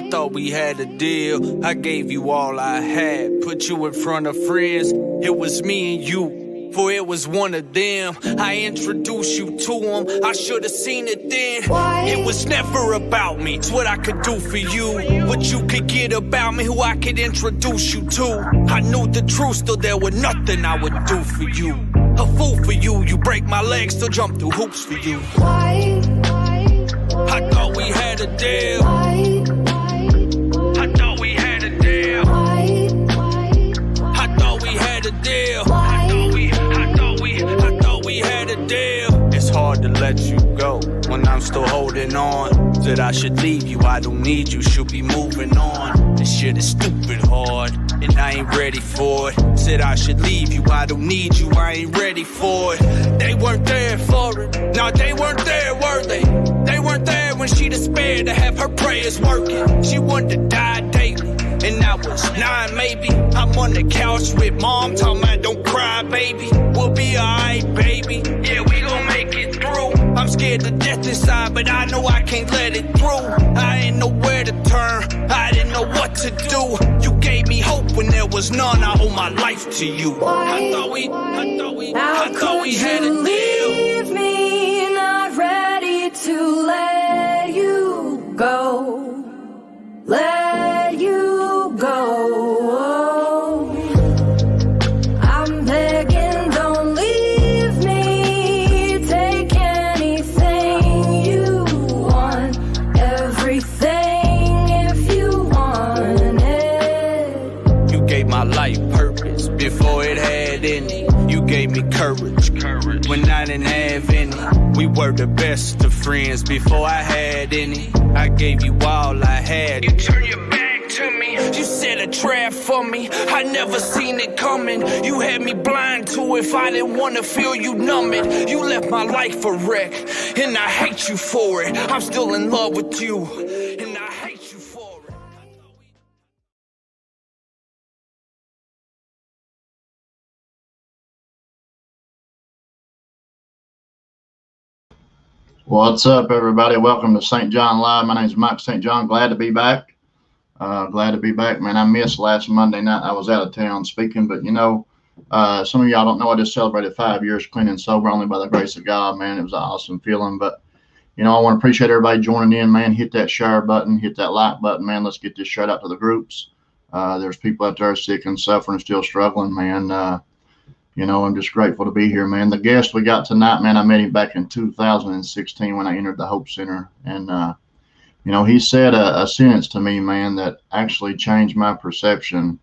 I thought we had a deal. I gave you all I had, put you in front of friends. It was me and you, for it was one of them. I introduced you to them, I should have seen it then. Why? It was never about me, it's what I could do for you, what you could get about me, who I could introduce you to. I knew the truth, still there was nothing I would do for you. A fool for you, you break my legs, still jump through hoops for you. Why? I thought we had a deal. Why? I thought we had a deal. Why? I thought we had a deal. Why? I thought we had a deal. It's hard to let you go when I'm still holding on. Said I should leave you, I don't need you, should be moving on. This shit is stupid hard, and I ain't ready for it. Said I should leave you, I don't need you, I ain't ready for it. They weren't there for it, no, they weren't there, were they? They weren't there when she despaired to have her prayers working. She wanted to die daily, and I was 9 maybe. I'm on the couch with mom, talking about don't cry, baby. We'll be alright, baby. Yeah, we gon' make it through. I'm scared to death inside, but I know I can't let it through. I ain't know where to turn, I didn't know what to do. You gave me hope when there was none, I owe my life to you. Why? I thought we had a you deal. leave me not ready to let you go? Let you go. I'm begging, don't leave me. Take anything you want, everything if you want it. You gave my life purpose before it had any. You gave me courage when I didn't have any. We were the best of friends before I had any. I gave you all I had. You turned your back to me. You set a trap for me. I never seen it coming. You had me blind to if I didn't want to feel you numb it. You left my life a wreck, and I hate you for it. I'm still in love with you, and I hate you for it. What's up, everybody? Welcome to St. John Live. My name is Mike St. John. Glad to be back. Man. I missed last Monday night. I was out of town speaking, but some of y'all don't know I just celebrated 5 years clean and sober, only by the grace of God, man. It was an awesome feeling. But I want to appreciate everybody joining in, man. Hit that share button, hit that like button, man. Let's get this shout out to the groups. There's people out there sick and suffering, still struggling, man. I'm just grateful to be here, man. The guest we got tonight, man, I met him back in 2016 when I entered the Hope Center. And, he said a sentence to me, man, that actually changed my perception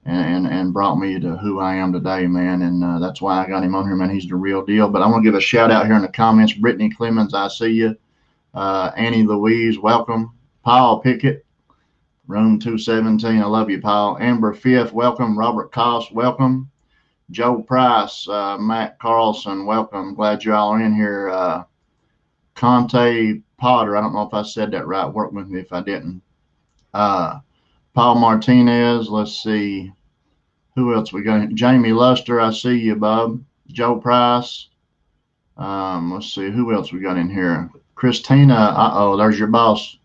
and brought me to who I am today, man. And that's why I got him on here, man. He's the real deal. But I want to give a shout out here in the comments. Brittany Clemens, I see you. Annie Louise, welcome. Paul Pickett, room 217. I love you, Paul. Amber Fifth, welcome. Robert Koss, welcome. Joe Price, Matt Carlson, welcome. Glad you all are in here. Conte Potter, I don't know if I said that right. Work with me if I didn't. Paul Martinez, let's see. Who else we got? Jamie Luster, I see you, Bob. Joe Price. Let's see. Who else we got in here? Christina, there's your boss.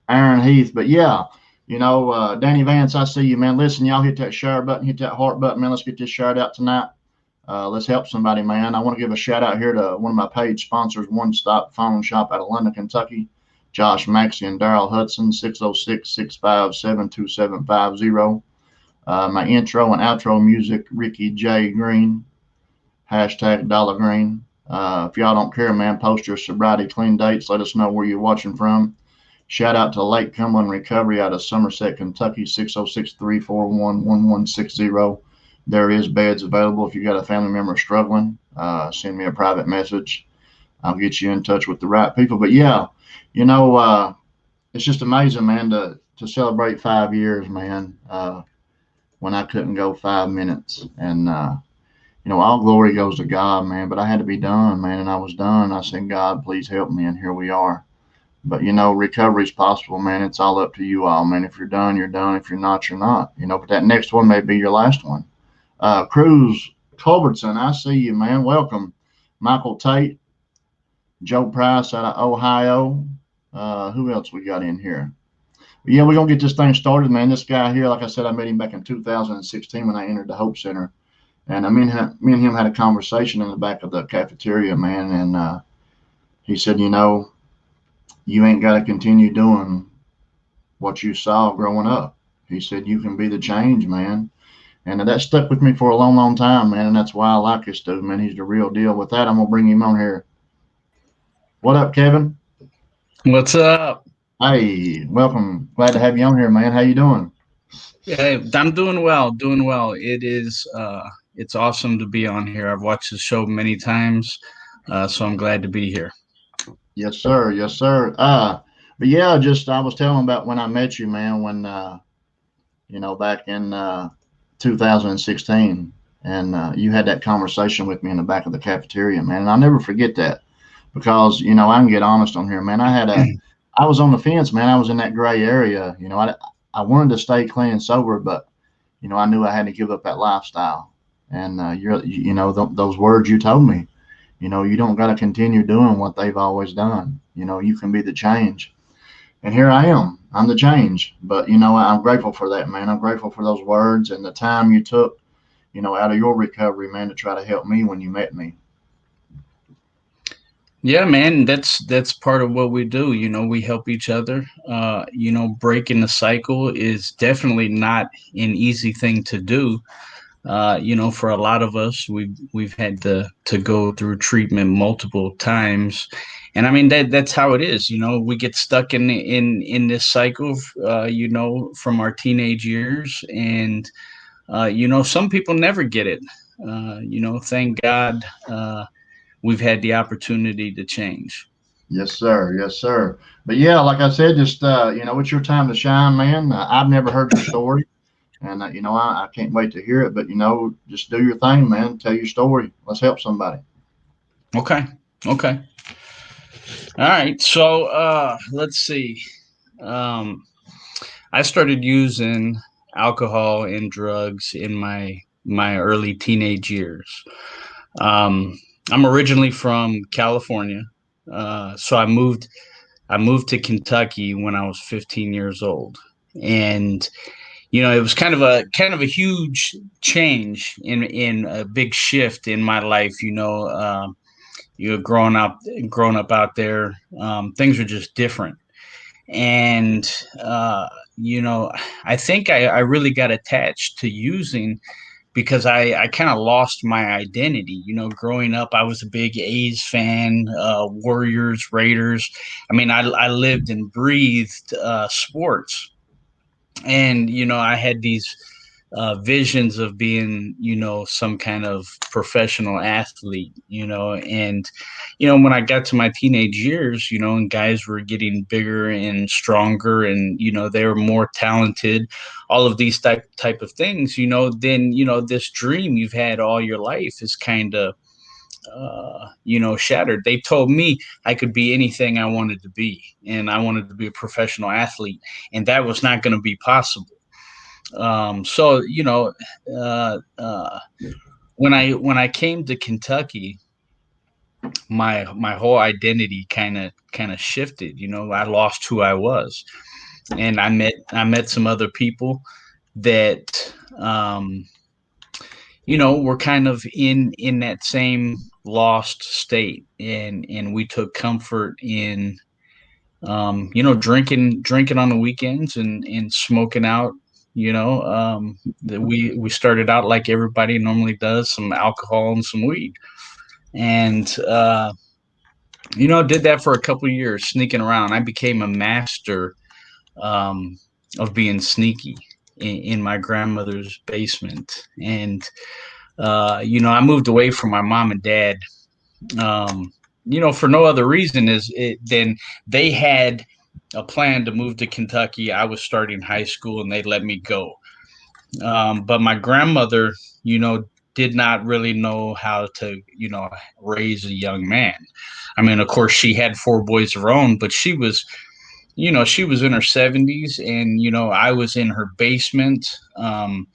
Aaron Heath, but yeah. Danny Vance, I see you, man. Listen, y'all hit that share button, hit that heart button, man. Let's get this shared out tonight. Let's help somebody, man. I want to give a shout out here to one of my page sponsors, One Stop Phone Shop out of London, Kentucky. Josh Maxey and Daryl Hudson, 606-657-2750. My intro and outro music, Ricky J. Green, #Dollar Green. If y'all don't care, man, post your sobriety clean dates. Let us know where you're watching from. Shout out to Lake Cumberland Recovery out of Somerset, Kentucky, 606-341-1160. There is beds available if you got a family member struggling. Send me a private message. I'll get you in touch with the right people. But yeah, it's just amazing, man, to celebrate 5 years, man, when I couldn't go 5 minutes. And, all glory goes to God, man. But I had to be done, man, and I was done. I said, God, please help me, and here we are. But, recovery is possible, man. It's all up to you all, man. If you're done, you're done. If you're not, you're not. But that next one may be your last one. Cruz Culbertson, I see you, man. Welcome. Michael Tate, Joe Price out of Ohio, Who else we got in here? Yeah, we're gonna get this thing started, man. This guy here, like I said, I met him back in 2016 when I entered the Hope Center, and me and him had a conversation in the back of the cafeteria, man. And he said, you ain't got to continue doing what you saw growing up. He said, you can be the change, man. And that stuck with me for a long, long time, man. And that's why I like this dude, man. He's the real deal. With that, I'm gonna bring him on here. What up, Kevin? What's up? Hey, welcome. Glad to have you on here, man. How you doing? Hey, I'm doing well, doing well. It's awesome to be on here. I've watched the show many times, so I'm glad to be here. Yes, sir. Yes, sir. But yeah, just I was telling about when I met you, man. When back in 2016, and you had that conversation with me in the back of the cafeteria, man. And I'll never forget that because I can get honest on here, man. I was on the fence, man. I was in that gray area. I wanted to stay clean and sober, but I knew I had to give up that lifestyle. And those words you told me, you don't got to continue doing what they've always done. You can be the change. And here I am. I'm the change. But I'm grateful for that, man. I'm grateful for those words and the time you took, out of your recovery, man, to try to help me when you met me. Yeah, man, that's part of what we do. We help each other. Breaking the cycle is definitely not an easy thing to do. For a lot of us, we've had to go through treatment multiple times, and I mean that's how it is. We get stuck in this cycle, from our teenage years, and some people never get it. Thank God, we've had the opportunity to change. Yes, sir. Yes, sir. But yeah, like I said, just it's your time to shine, man. I've never heard your story, and I can't wait to hear it. But just do your thing, man. Tell your story. Let's help somebody. Okay. Okay. All right. So let's see. Um, I started using alcohol and drugs in my early teenage years. Um, I'm originally from California, so I moved to Kentucky when I was 15 years old, and it was kind of a huge change in a big shift in my life. Growing up out there, things were just different, and you know, I think I really got attached to using because I kind of lost my identity. Growing up, I was a big A's fan, Warriors, Raiders. I mean, I lived and breathed sports, and I had these visions of being some kind of professional athlete, and when I got to my teenage years, and guys were getting bigger and stronger, and they were more talented, all of these type of things, then this dream you've had all your life is kind of shattered. They told me I could be anything I wanted to be, and I wanted to be a professional athlete, and that was not going to be possible. So when I came to Kentucky, my whole identity kind of shifted. I lost who I was, and I met some other people that were kind of in that same lost state, and we took comfort in drinking on the weekends and smoking out. That we started out like everybody normally does, some alcohol and some weed, and did that for a couple of years, sneaking around. I became a master of being sneaky in my grandmother's basement, and I moved away from my mom and dad. Um, for no other reason than they had a plan to move to Kentucky. I was starting high school and they let me go. But my grandmother, did not really know how to, raise a young man. I mean, of course, she had four boys of her own, but she was in her 70s, and I was in her basement. And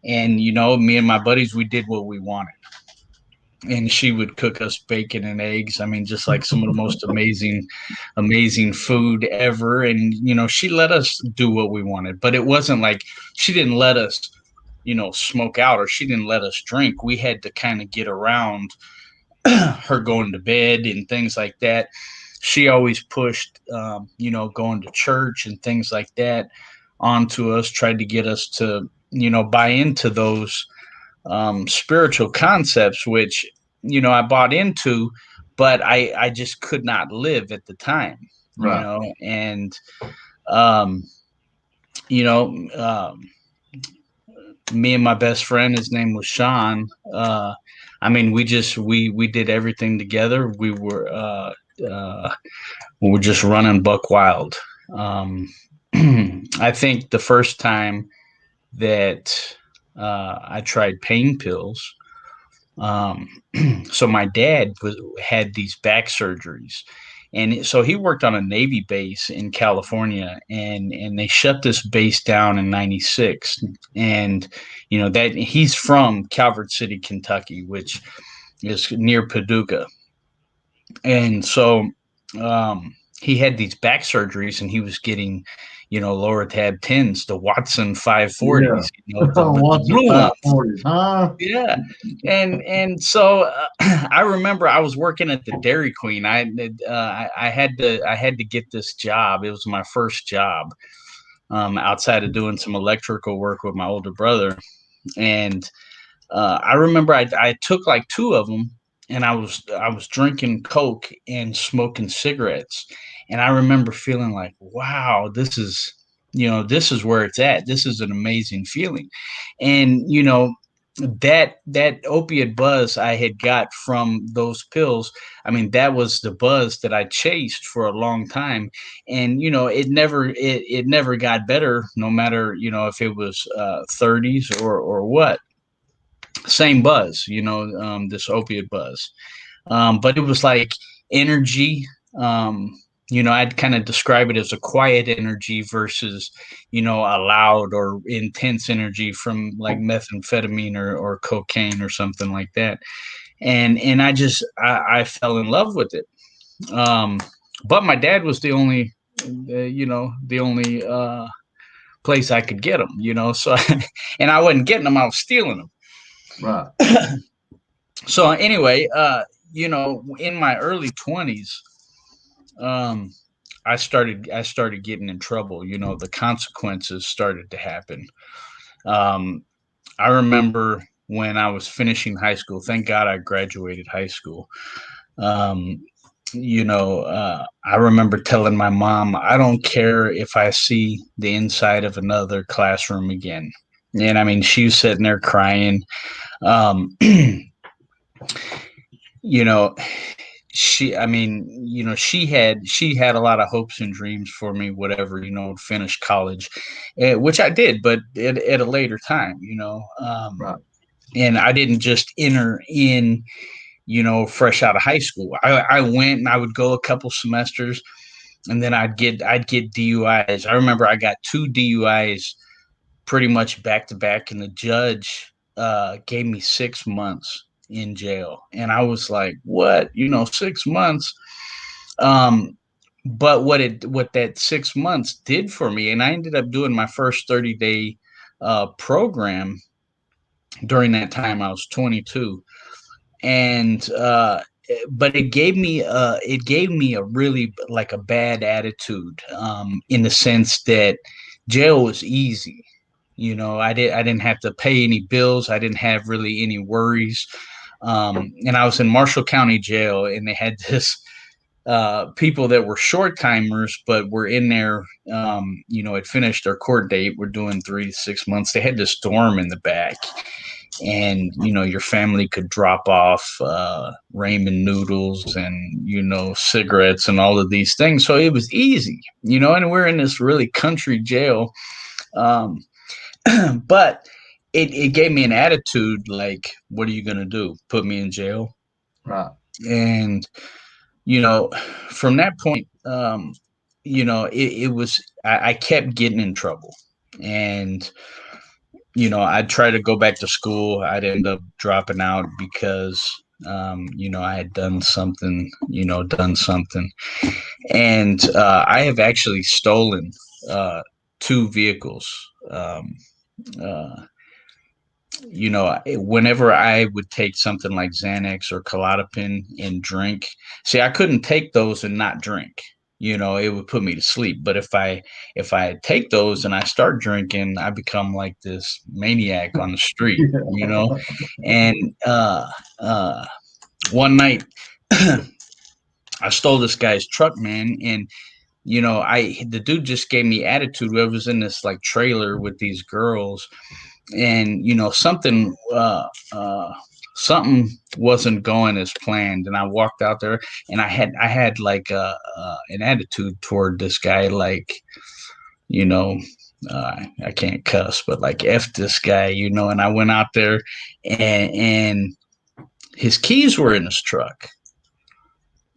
me and my buddies, we did what we wanted. and she would cook us bacon and eggs. I mean, just like some of the most amazing food ever. And she let us do what we wanted, but it wasn't like she didn't let us, smoke out, or she didn't let us drink. We had to kind of get around her going to bed and things like that. She always pushed, going to church and things like that onto us, tried to get us to, buy into those spiritual concepts, which I bought into, but I just could not live at the time, Right. and um, you know, me and my best friend, his name was Sean. I mean, we did everything together. We were just running buck wild. Um, I think the first time that I tried pain pills. Um, so my dad had these back surgeries, and so he worked on a Navy base in California, and they shut this base down in '96. And that he's from Calvert City, Kentucky, which is near Paducah. And so he had these back surgeries, and he was getting lower tab 10s, the Watson Yeah. 540s, the What's the blue ones. 540s, huh? Yeah, and so I remember I was working at the Dairy Queen. I had to get this job. It was my first job, outside of doing some electrical work with my older brother. And I remember I took like two of them, and I was drinking Coke and smoking cigarettes, and I remember feeling like, wow, this is where it's at. This is an amazing feeling, and that opiate buzz I had got from those pills. I mean, that was the buzz that I chased for a long time, and it never got better, no matter if it was 30s or what. Same buzz, this opiate buzz. But it was like energy. Um, I'd kind of describe it as a quiet energy versus, a loud or intense energy from like methamphetamine or cocaine or something like that. And I fell in love with it. Um, but my dad was the only place I could get them, so, and I wasn't getting them, I was stealing them. Right. So anyway, in my early 20s, um, I started getting in trouble. The consequences started to happen. Um, I remember when I was finishing high school. Thank God I graduated high school. Um, I remember telling my mom, I don't care if I see the inside of another classroom again. And I mean, she was sitting there crying. Um, you know, I mean, she had a lot of hopes and dreams for me, whatever, finish college, which I did, but at a later time. Right. And I didn't just enter in, fresh out of high school. I went and I would go a couple semesters, and then I'd get DUIs. I remember I got two DUIs pretty much back to back, and the judge gave me 6 months in jail, and I was like, "What? 6 months?" Um, but what that 6 months did for me, and I ended up doing my first 30-day program during that time. I was 22, and but it gave me a really like a bad attitude, in the sense that jail was easy. I didn't have to pay any bills. I didn't have really any worries. And I was in Marshall County Jail, and they had this people that were short timers, but were in there. Had finished their court date. We're doing 3 to 6 months. They had this dorm in the back, and your family could drop off ramen noodles and cigarettes and all of these things. So it was easy, and we're in this really country jail. Um, but it gave me an attitude like, what are you going to do? Put me in jail? Right. And, you know, from that point, it was, I kept getting in trouble. And, I'd try to go back to school. I'd end up dropping out because I had done something. And I have actually stolen two vehicles. Um, uh, whenever I would take something like Xanax or Klonopin and drink, see, I couldn't take those and not drink. It would put me to sleep. But if I take those and I start drinking, I become like this maniac on the street. And one night, I stole this guy's truck, man, and the dude just gave me attitude. I was in this like trailer with these girls, and something wasn't going as planned, and I walked out there, and I had like an attitude toward this guy, like, you know I can't cuss, but like F this guy, and I went out there, and his keys were in his truck.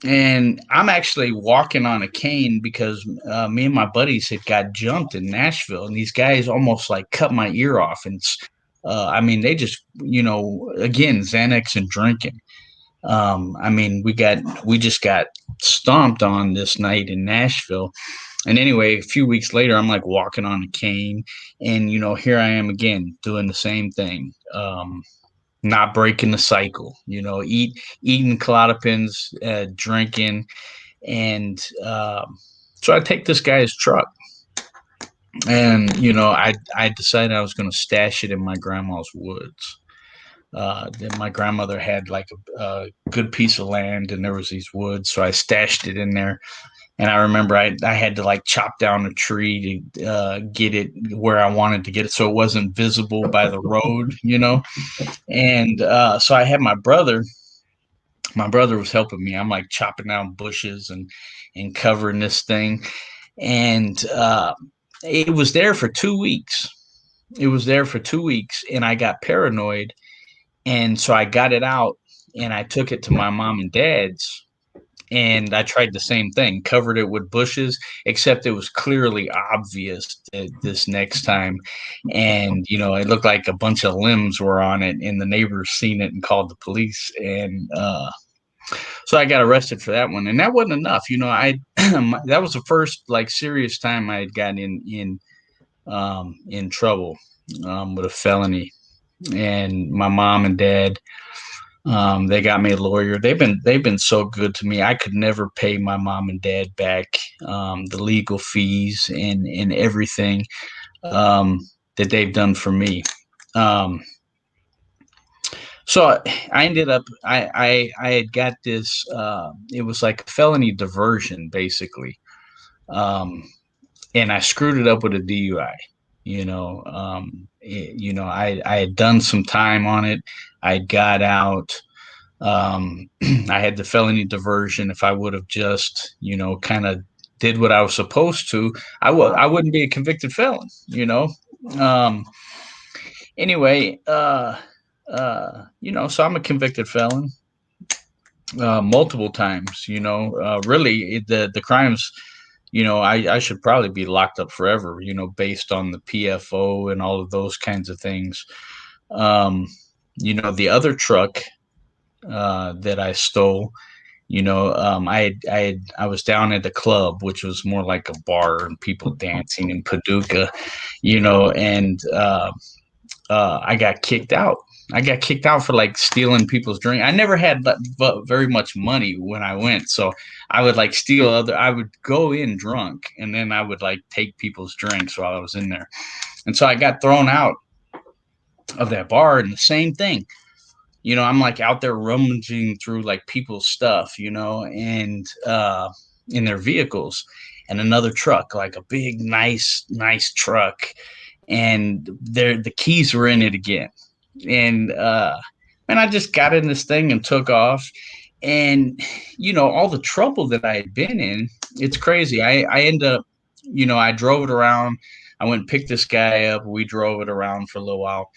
And I'm actually walking on a cane because me and my buddies had got jumped in Nashville, and these guys almost like cut my ear off. And I mean, they just, again, Xanax and drinking. I mean, we just got stomped on this night in Nashville. And anyway, a few weeks later, I'm like walking on a cane, and here I am again doing the same thing. Not breaking the cycle, eating Klonopins, drinking, and so I take this guy's truck, and I decided I was going to stash it in my grandma's woods. Then my grandmother had like a good piece of land, and there was these woods, so I stashed it in there. And I remember I had to like chop down a tree to get it where I wanted to get it, so it wasn't visible by the road. And so I had my brother. My brother was helping me. I'm like chopping down bushes and covering this thing, and it was there for 2 weeks. It was there for 2 weeks, and I got paranoid, and so I got it out and I took it to my mom and dad's. And I tried the same thing, covered it with bushes, except it was clearly obvious this next time. And, it looked like a bunch of limbs were on it, and the neighbors seen it and called the police. And so I got arrested for that one. And that wasn't enough. That was the first like serious time I had gotten in trouble with a felony. And my mom and dad, they got me a lawyer. They've been so good to me. I could never pay my mom and dad back the legal fees and everything that they've done for me. Um, so I ended up I had got this. It was like a felony diversion basically, um, and I screwed it up with a DUI. I had done some time on it. I got out. I had the felony diversion. If I would have just, kind of did what I was supposed to, I wouldn't be a convicted felon. Um, anyway, so I'm a convicted felon multiple times. Really, the crimes. I should probably be locked up forever. Based on the PFO and all of those kinds of things. The other truck that I stole. I was down at the club, which was more like a bar and people dancing in Paducah, and I got kicked out. I got kicked out for like stealing people's drink. I never had but very much money when I went, so I would like steal I would go in drunk, and then I would like take people's drinks while I was in there, and so I got thrown out of that bar. And the same thing. I'm like out there rummaging through like people's stuff, and in their vehicles, and another truck, like a big, nice truck, and the keys were in it again. And I just got in this thing and took off. And all the trouble that I had been in, it's crazy. I end up, I drove it around. I went and picked this guy up. We drove it around for a little while.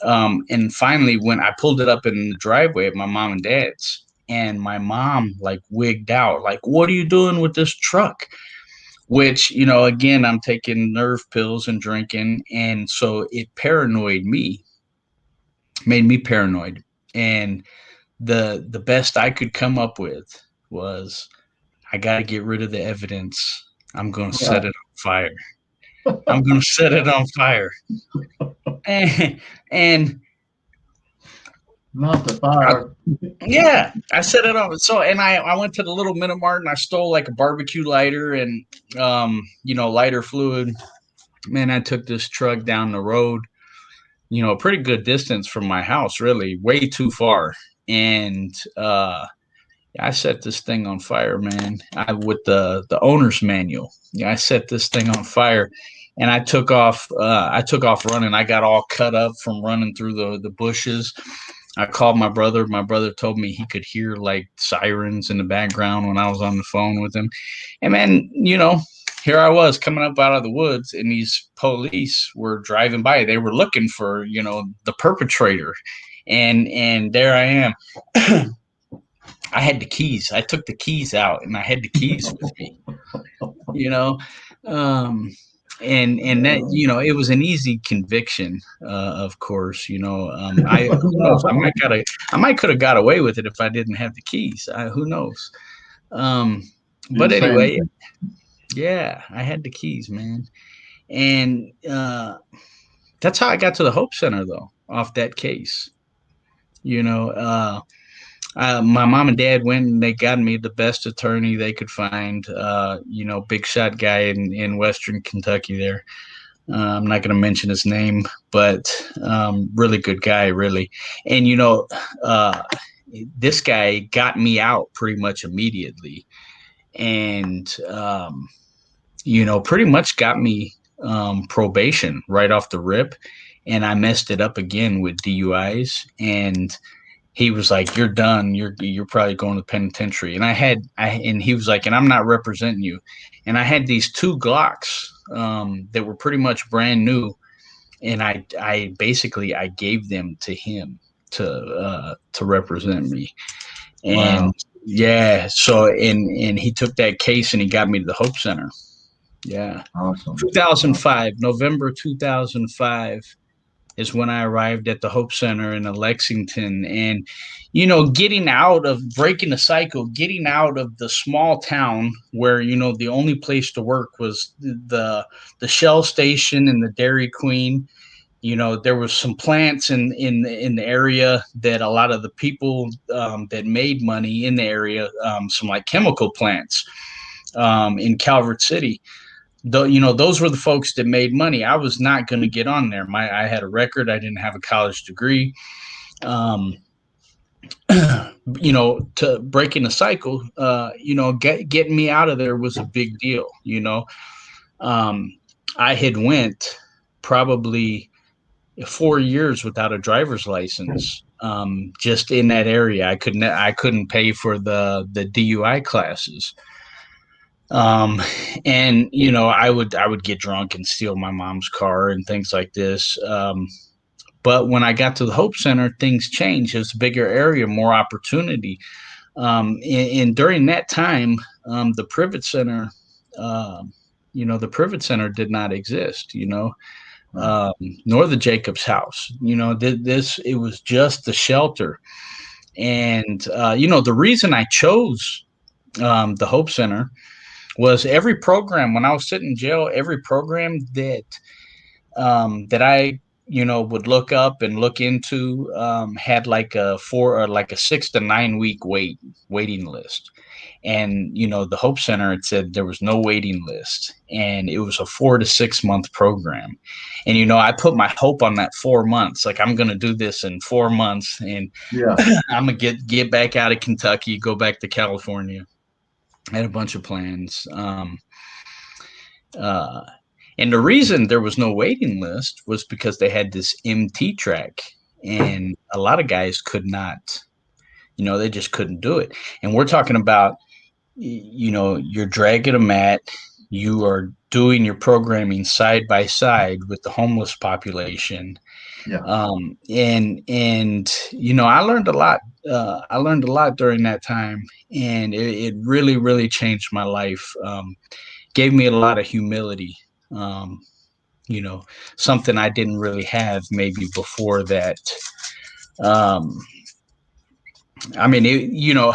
And finally, when I pulled it up in the driveway at my mom and dad's, and my mom like wigged out, like, "What are you doing with this truck?" Which, again, I'm taking nerve pills and drinking, and so it paranoid me, made me paranoid. And the best I could come up with was, I got to get rid of the evidence. I'm going to set Right. it on fire. I'm going to set it on fire. And Not the I, fire. yeah, I set it on. So, and I went to the little Minimart and I stole like a barbecue lighter and, lighter fluid. Man, I took this truck down the road, a pretty good distance from my house, really, way too far. And, I set this thing on fire, man. With the owner's manual. Yeah, I set this thing on fire, and I took off. I took off running. I got all cut up from running through the bushes. I called my brother. My brother told me he could hear like sirens in the background when I was on the phone with him. And man, here I was coming up out of the woods, and these police were driving by. They were looking for the perpetrator, and there I am. I had the keys. I took the keys out, and I had the keys with me. You know, um, and that it was an easy conviction. Of course, I who knows? I might could have got away with it if I didn't have the keys. Who knows? Um, but anyway, Insanity. yeah, I had the keys, man, and that's how I got to the Hope Center, though, off that case. You know, my mom and dad went and they got me the best attorney they could find. Big shot guy in Western Kentucky there. I'm not going to mention his name, but really good guy, really. And uh, this guy got me out pretty much immediately, and pretty much got me probation right off the rip. And I messed it up again with DUIs, and he was like, "You're done. You're probably going to penitentiary." And he was like, "And I'm not representing you." And I had these two Glocks that were pretty much brand new, and I basically I gave them to him to represent me. And Wow. yeah, so and he took that case and he got me to the Hope Center. Yeah, Awesome. 2005, November 2005 is when I arrived at the Hope Center in Lexington. And, getting out of breaking the cycle, getting out of the small town where, the only place to work was the Shell station and the Dairy Queen. There was some plants in the area that a lot of the people that made money in the area, some like chemical plants in Calvert City. Those were the folks that made money. I was not going to get on there. I had a record. I didn't have a college degree. Um, to breaking the cycle, getting me out of there was a big deal. Um, I had went probably 4 years without a driver's license. Just in that area, I couldn't pay for the DUI classes. um and I would get drunk and steal my mom's car and things like this. But when I got to the Hope Center, things changed. It's a bigger area, more opportunity. And during that time, the Privet Center, the Privet Center did not exist, Right. nor the Jacobs House. It was just the shelter. And the reason I chose the Hope Center was every program when I was sitting in jail, every program that I would look up and look into had like a 6 to 9 week waiting list. And the Hope Center, it said there was no waiting list, and it was a 4 to 6 month program. And I put my hope on that 4 months. Like, I'm going to do this in 4 months, and Yeah. I'm gonna get back out of Kentucky, go back to California. I had a bunch of plans. Uh, and the reason there was no waiting list was because they had this MT track, and a lot of guys could not, they just couldn't do it. And we're talking about, you're dragging a mat, you are doing your programming side by side with the homeless population. Yeah. And I learned a lot. I learned a lot during that time, and it really, really changed my life. Gave me a lot of humility. Um, Something I didn't really have maybe before that. Um, I mean,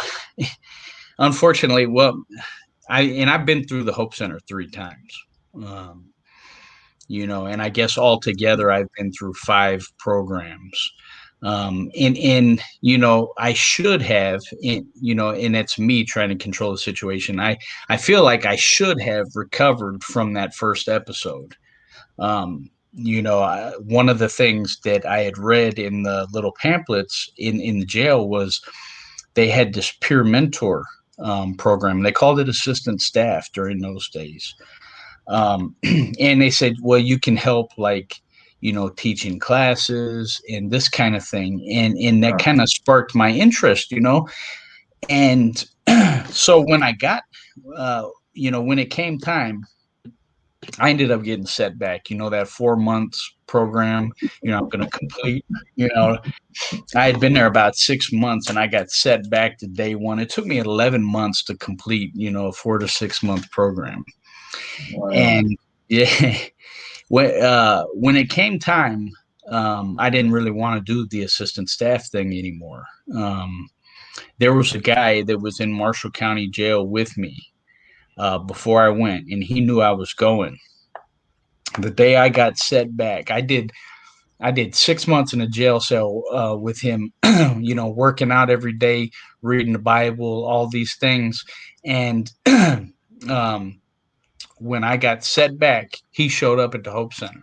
unfortunately, well, I've been through the Hope Center 3 times. Um, and I guess altogether I've been through 5 programs. And I should have, and that's me trying to control the situation. I feel like I should have recovered from that first episode. One of the things that I had read in the little pamphlets in the jail was they had this peer mentor program. They called it assistant staff during those days. And they said, well, you can help like, teaching classes and this kind of thing. And that Right. kind of sparked my interest, And so when I got, when it came time, I ended up getting set back, that 4 months program, I'm going to complete, you know, I had been there about 6 months and I got set back to day one. It took me 11 months to complete, a 4 to 6 month program. Wow. And yeah, when it came time, I didn't really want to do the assistant staff thing anymore. There was a guy that was in Marshall County Jail with me before I went, and he knew I was going. The day I got set back, I did 6 months in a jail cell with him, working out every day, reading the Bible, all these things, and um, when I got set back, he showed up at the Hope Center.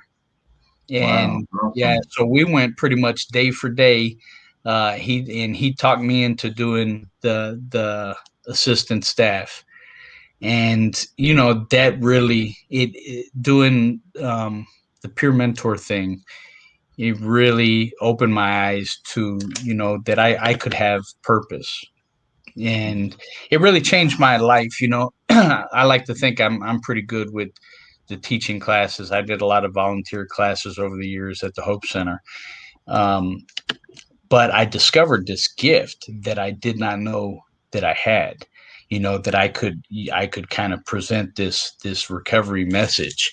Wow. And yeah, Awesome. so we went pretty much day for day. He talked me into doing the assistant staff, and that really it doing the peer mentor thing. It really opened my eyes to that I could have purpose, and it really changed my life. I like to think I'm pretty good with the teaching classes. I did a lot of volunteer classes over the years at the Hope Center. Um, but I discovered this gift that I did not know that I had. That I could kind of present this recovery message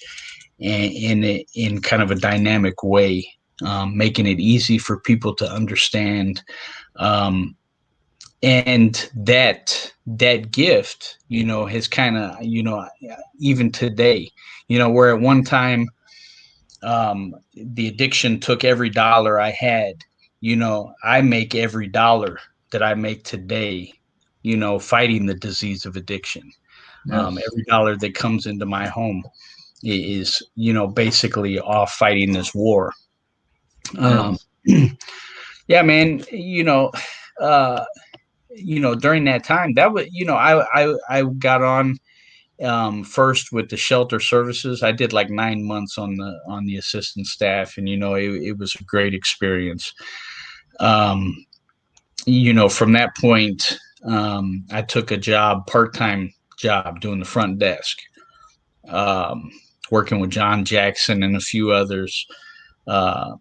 in kind of a dynamic way, making it easy for people to understand. And that gift, has kind of, even today, where at one time the addiction took every dollar I had. I make every dollar that I make today, fighting the disease of addiction. Yes. Every dollar that comes into my home is, basically off fighting this war. Um, Yes. yeah, man, uh, during that time, that was, I got on first with the shelter services. I did like 9 months on the assistant staff, and it was a great experience. Um, from that point, I took a part-time job doing the front desk, um, working with John Jackson and a few others. Uh,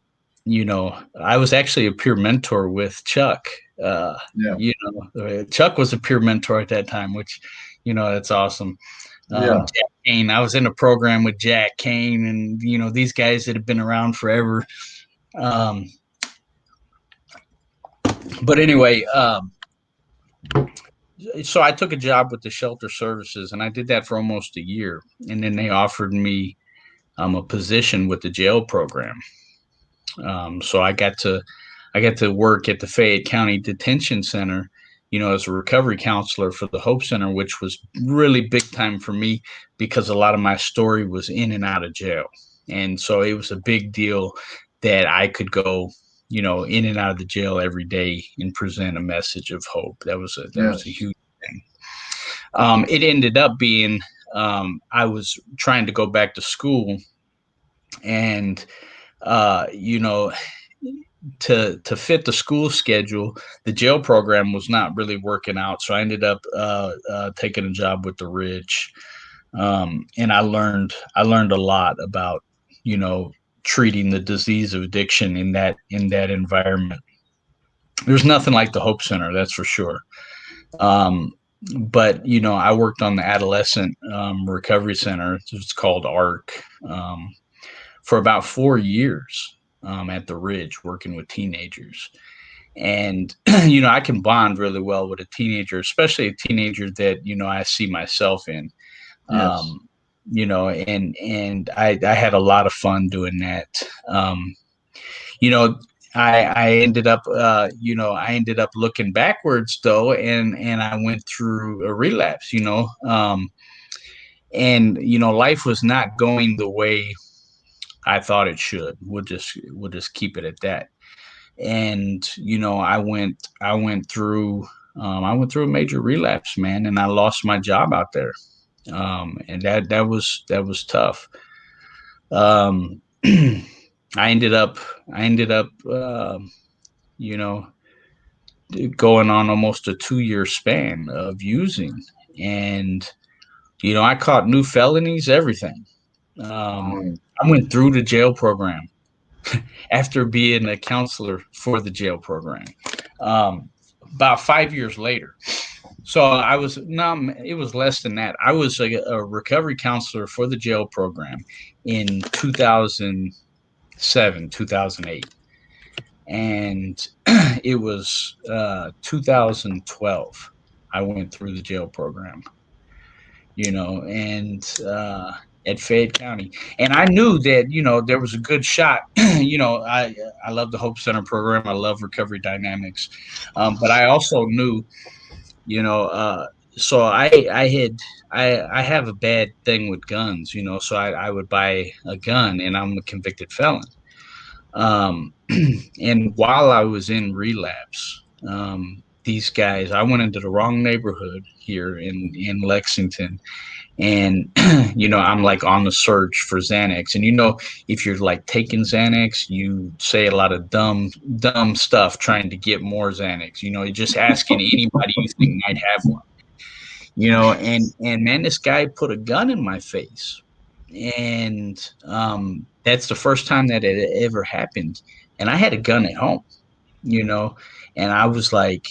I was actually a peer mentor with Chuck. Uh, Yeah. Chuck was a peer mentor at that time, which, that's awesome. Yeah. Jack Kane. I was in a program with Jack Kane, and these guys that have been around forever. Um, but anyway, so I took a job with the shelter services, and I did that for almost a year, and then they offered me a position with the jail program. So I got to work at the Fayette County Detention Center, as a recovery counselor for the Hope Center, which was really big time for me because a lot of my story was in and out of jail. And so it was a big deal that I could go, in and out of the jail every day and present a message of hope. That was a Yes. huge thing. It ended up being I was trying to go back to school, and uh, you know, to fit the school schedule, the jail program was not really working out. So I ended up taking a job with the Ridge, and I learned a lot about you know treating the disease of addiction in that environment. There's nothing like the Hope Center, that's for sure. Um, but I worked on the adolescent recovery center. It's called ARC. For about 4 years at the Ridge, working with teenagers. And I can bond really well with a teenager, especially a teenager that I see myself in. Yes. um, and I had a lot of fun doing that. You know, I ended up, I ended up looking backwards though, and I went through a relapse. And life was not going the way I thought it should. We'll just keep it at that. And I went through a major relapse, man, and I lost my job out there. And that was tough. um, I ended up you know going on almost a 2-year span of using. And I caught new felonies, everything. Um, I went through the jail program after being a counselor for the jail program. um, about 5 years later. So I was no, it was less than that. I was a recovery counselor for the jail program in 2007, 2008, and it was 2012. I went through the jail program, and at Fayette County, and I knew that there was a good shot. I love the Hope Center program. I love recovery dynamics, but I also knew you know so I have a bad thing with guns, so I would buy a gun, and I'm a convicted felon. And while I was in relapse, these guys, I went into the wrong neighborhood here in Lexington, and I'm like on the search for Xanax. And if you're like taking Xanax, you say a lot of dumb stuff trying to get more Xanax. You're just asking anybody you think might have one. And man, this guy put a gun in my face, and that's the first time that it ever happened. And I had a gun at home, you know, and I was like,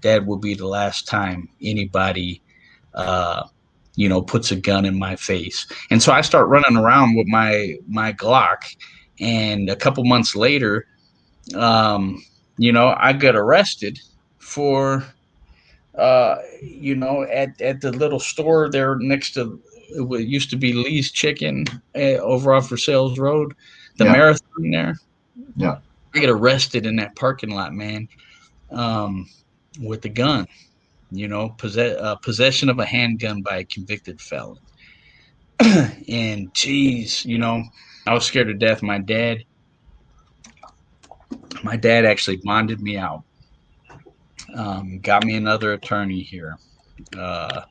that will be the last time anybody uh puts a gun in my face. And so I start running around with my Glock. And a couple months later, I got arrested for at the little store there next to what used to be Lee's Chicken, over off Versailles Road, the yeah. marathon there. Yeah. I get arrested in that parking lot, man, um, with a gun. Possession of a handgun by a convicted felon. And geez, I was scared to death. My dad actually bonded me out. Got me another attorney here. Uh,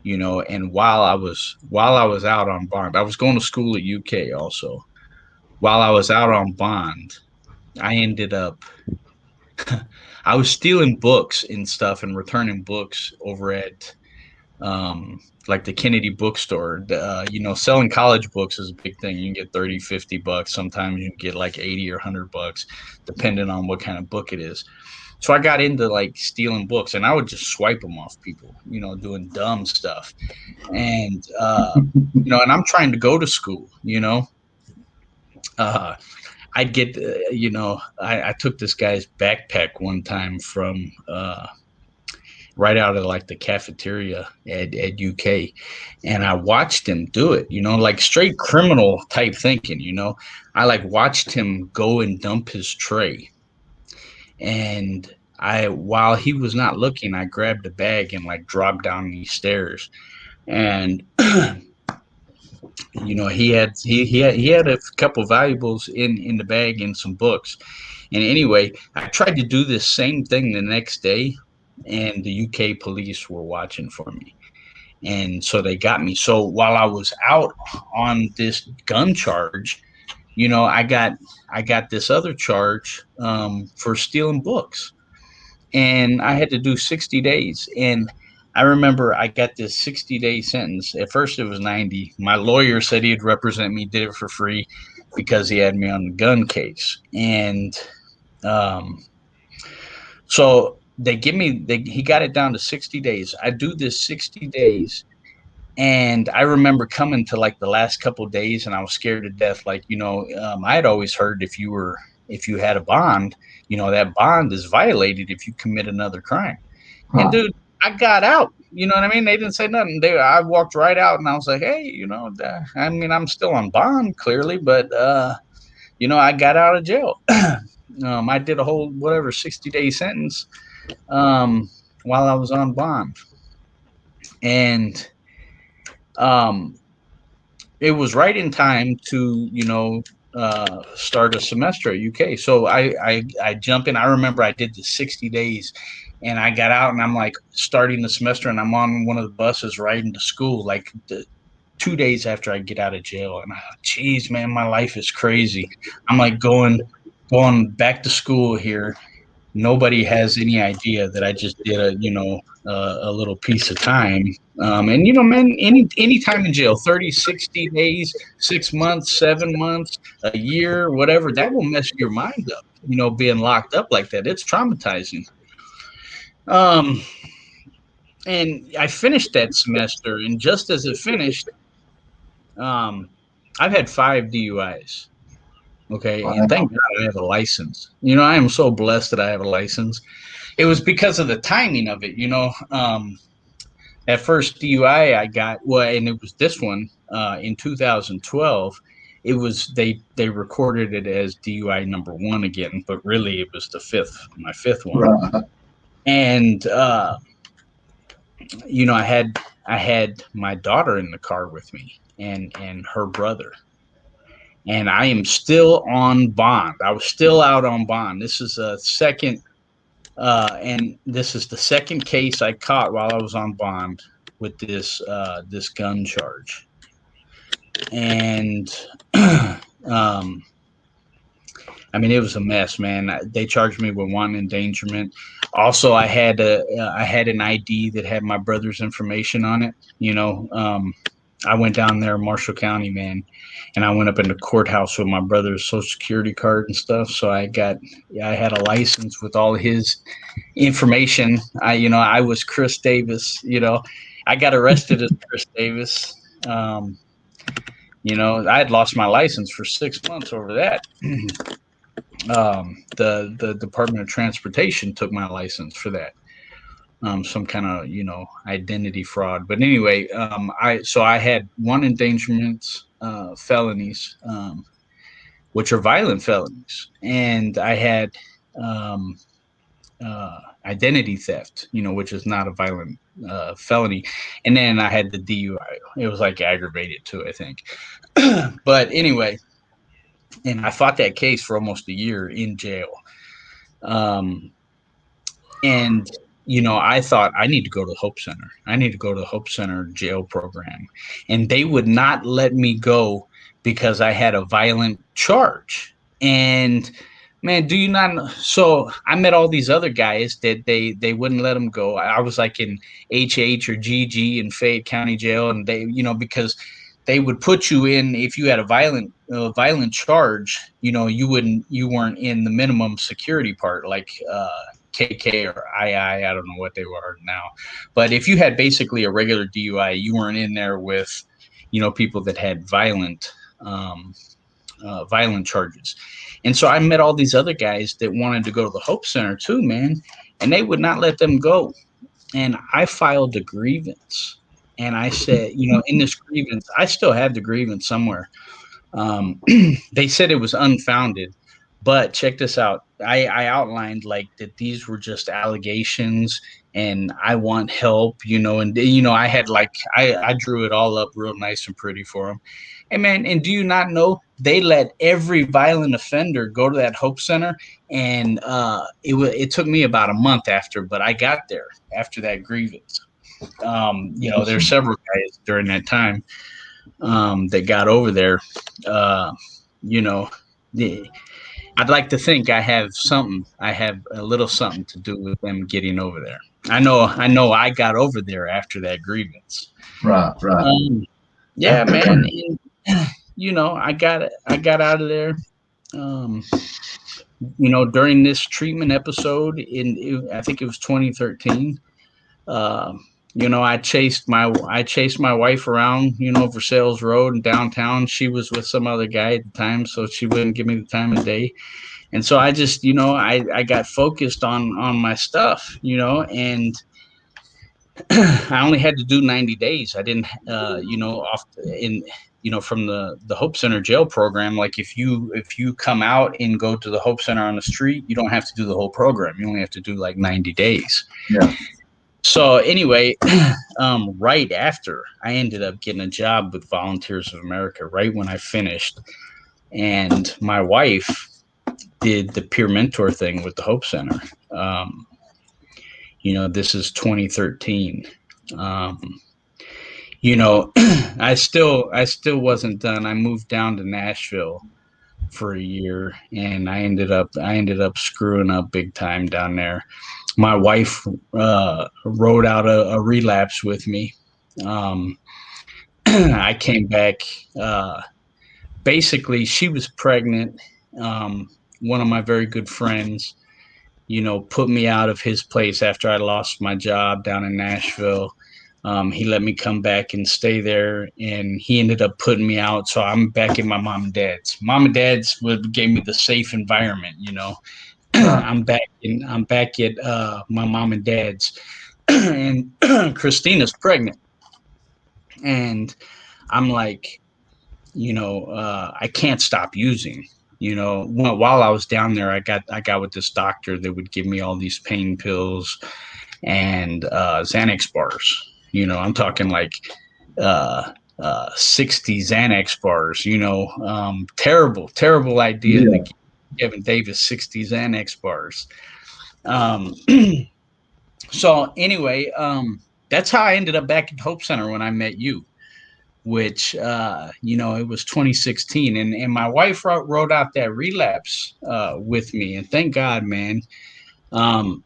and while I was out on bond, I was going to school at UK also. While I was out on bond, I ended up I was stealing books and stuff and returning books over at like the Kennedy bookstore. Selling college books is a big thing. You can get 30, $50. Sometimes you can get like 80 or $100, depending on what kind of book it is. So I got into like stealing books, and I would just swipe them off people, doing dumb stuff. And and I'm trying to go to school. uh I'd get I took this guy's backpack one time from right out of like the cafeteria at UK, and I watched him do it, like straight criminal type thinking. I like watched him go and dump his tray, and while he was not looking, I grabbed a bag and like dropped down these stairs. And he had a couple valuables in the bag and some books. And anyway, I tried to do this same thing the next day, and the UK police were watching for me. And so they got me. So while I was out on this gun charge, I got this other charge for stealing books, and I had to do 60 days. And I remember I got this 60-day sentence. At first it was 90. My lawyer said he'd represent me, did it for free because he had me on the gun case. And so he got it down to 60 days. I do this 60 days. And I remember coming to like the last couple of days, and I was scared to death. Like, I had always heard if you had a bond, that bond is violated if you commit another crime. And dude, I got out. You know what I mean? They didn't say nothing. I walked right out, and I was like, hey, I mean, I'm still on bond clearly, but I got out of jail. I did a whole 60-day sentence while I was on bond, and um, it was right in time to start a semester at UK. So I jump in. I remember I did the 60 days, and I got out, and I'm like starting the semester, and I'm on one of the buses riding to school, like 2 days after I get out of jail. And geez, man, my life is crazy. I'm like going back to school here. Nobody has any idea that I just did a little piece of time. And man, any time in jail, 30, 60 days, 6 months, 7 months, a year, whatever, that will mess your mind up. Being locked up like that, it's traumatizing. And I finished that semester, and just as it finished, I've had 5 DUIs. Okay, and thank God I have a license. I am so blessed that I have a license. It was because of the timing of it. At first DUI I got, and it was this one in 2012. It was they recorded it as DUI number 1 again, but really it was my fifth one. Right. And I had my daughter in the car with me, and her brother. And I am still on bond. I was still out on bond. This is a second, and this is the second case I caught while I was on bond with this gun charge. And I mean, it was a mess, man. They charged me with wanton endangerment. Also, I had an ID that had my brother's information on it. I went down there in Marshall County, man, and I went up in the courthouse with my brother's social security card and stuff. So I had a license with all his information. I was Chris Davis. I got arrested as Chris Davis. I had lost my license for 6 months over that. The Department of Transportation took my license for that. Some kind of identity fraud. But anyway, I had one endangerment felonies, which are violent felonies, and I had identity theft, which is not a violent felony, and then I had the DUI. It was like aggravated too, I think. But anyway, and I fought that case for almost a year in jail. And I thought I need to go to the Hope Center. I need to go to the Hope Center jail program. And they would not let me go because I had a violent charge. And man, do you not know? So I met all these other guys that they wouldn't let them go. I was like in HH or GG in Fayette County Jail, and they, because they would put you in if you had a violent charge. You weren't in the minimum security part, like KK or II. I don't know what they were now, but if you had basically a regular DUI, you weren't in there with people that had violent charges. And so I met all these other guys that wanted to go to the Hope Center too, man, and they would not let them go. And I filed a grievance, and I said, in this grievance, I still have the grievance somewhere. They said it was unfounded, but check this out. I outlined like that these were just allegations, and I want help, and I had I drew it all up real nice and pretty for them. And man, and do you not know they let every violent offender go to that Hope Center? And it took me about a month but I got there after that grievance. There's several guys during that time that got over there. I'd like to think I have a little something to do with them getting over there. I know I got over there after that grievance. Right. Yeah, man. And, I got out of there. During this treatment episode I think it was 2013. I chased my wife around, Versailles Road and downtown. She was with some other guy at the time, so she wouldn't give me the time of day. And so I just, I got focused on my stuff, and I only had to do 90 days. I didn't, off in, from the Hope Center jail program. Like if you come out and go to the Hope Center on the street, you don't have to do the whole program. You only have to do like 90 days. Yeah. So anyway, right after I ended up getting a job with Volunteers of America, right when I finished, and my wife did the peer mentor thing with the Hope Center. Um, this is 2013. Um, I still wasn't done. I moved down to Nashville for a year, and I ended up screwing up big time down there. My wife wrote out a relapse with me. Um, I came back. Basically, she was pregnant. Um, One of my very good friends, put me out of his place after I lost my job down in Nashville. He let me come back and stay there, and he ended up putting me out. So I'm back in my mom and dad's. Mom and dad's gave me the safe environment. Right. I'm back at my mom and dad's, and Christina's pregnant, and I'm like, I can't stop using. While I was down there, I got with this doctor that would give me all these pain pills and Xanax bars. I'm talking like 60 Xanax bars. Terrible, terrible idea to Yeah. give Kevin Davis 60 Xanax bars. Um, so anyway, that's how I ended up back at Hope Center when I met you, which it was 2016, and my wife wrote out that relapse with me, and thank God, man. um,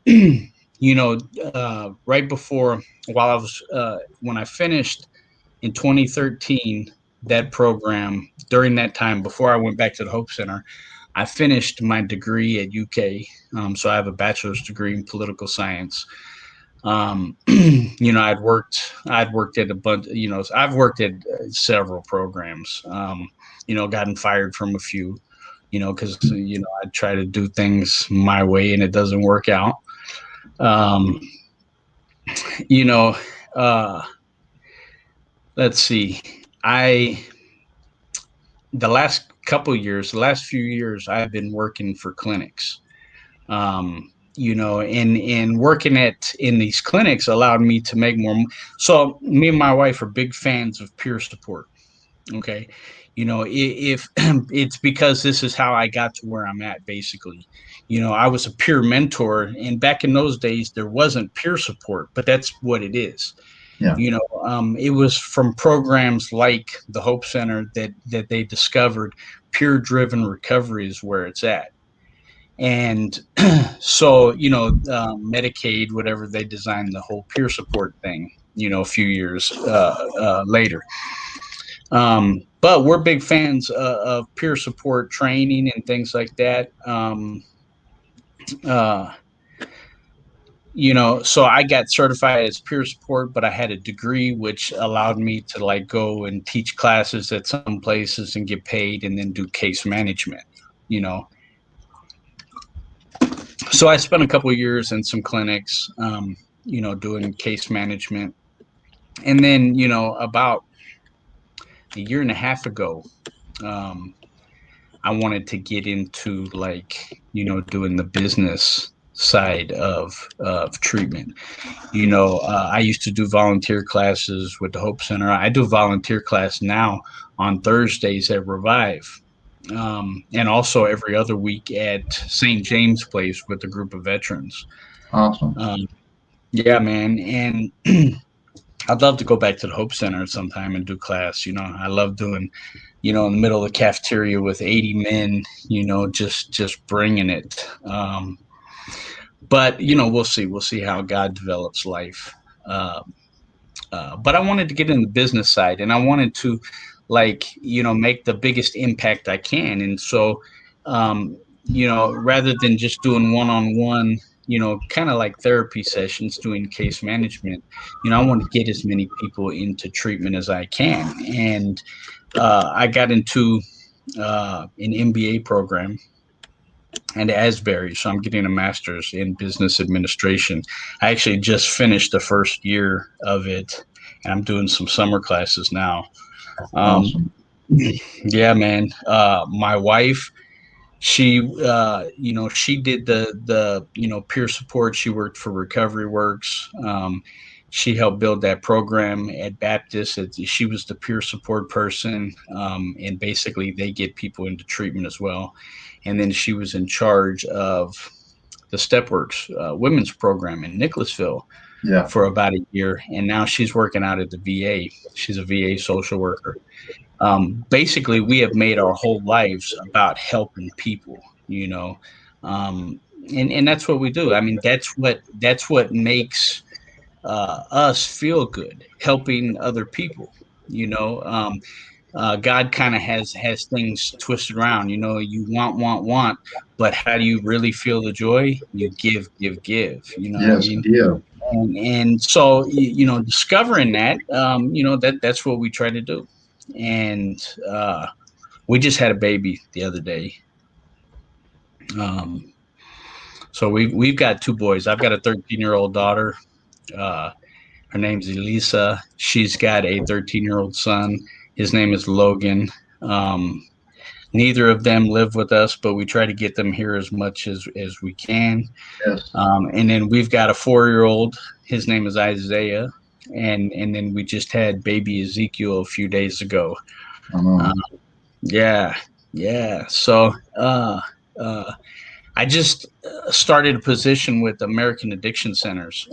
right before, while I was when I finished in 2013 that program, during that time before I went back to the Hope Center, I finished my degree at UK. So I have a bachelor's degree in political science. I'd worked at a bunch, I've worked at several programs, gotten fired from a few, because, I try to do things my way and it doesn't work out. Um, you know, uh, let's see, I, the last few years, I've been working for clinics. And working in these clinics allowed me to make more. So me and my wife are big fans of peer support. Okay. If it's because this is how I got to where I'm at, basically. I was a peer mentor, and back in those days, there wasn't peer support, but that's what it is. Yeah. It was from programs like the Hope Center that they discovered peer driven recovery is where it's at. And so, Medicaid, whatever, they designed the whole peer support thing, a few years later. But we're big fans of peer support training and things like that. Uh, so I got certified as peer support, but I had a degree which allowed me to like go and teach classes at some places and get paid and then do case management, you know. So I spent a couple of years in some clinics, doing case management. And then, about a year and a half ago, um, I wanted to get into like, doing the business side of treatment. I used to do volunteer classes with the Hope Center. I do volunteer class now on Thursdays at Revive. And also every other week at St. James Place with a group of veterans. Awesome. Um, yeah, man. And I'd love to go back to the Hope Center sometime and do class. I love doing, in the middle of the cafeteria with 80 men, just bringing it. But we'll see. We'll see how God develops life. Uh, but I wanted to get in the business side, and I wanted to, like, make the biggest impact I can. And so, rather than just doing one-on-one, kind of like therapy sessions, doing case management. I want to get as many people into treatment as I can. And I got into an MBA program and Asbury, so I'm getting a master's in business administration. I actually just finished the first year of it, and I'm doing some summer classes now. Um, Awesome. yeah, man. My wife, she she did the peer support. She worked for Recovery Works. She helped build that program at Baptist. She was the peer support person, and basically they get people into treatment as well. And then she was in charge of the Stepworks women's program in Nicholasville Yeah. for about a year, and now she's working out at the VA. She's a VA social worker. Basically, we have made our whole lives about helping people, um, and that's what we do. I mean, that's what makes us feel good, helping other people. God kind of has things twisted around. You want, but how do you really feel the joy? You give, give, give. You know what I Yes. mean? Yeah. And so discovering that, that's what we try to do. And we just had a baby the other day. Um, so we've got two boys. I've got a 13-year-old daughter. Uh, her name's Elisa. She's got a 13-year-old son. His name is Logan. Um, Neither of them live with us, but we try to get them here as much as we can. Yes. And then we've got a 4-year-old. His name is Isaiah. And then we just had baby Ezekiel a few days ago. I know. Yeah, yeah. So uh, I just started a position with American Addiction Centers.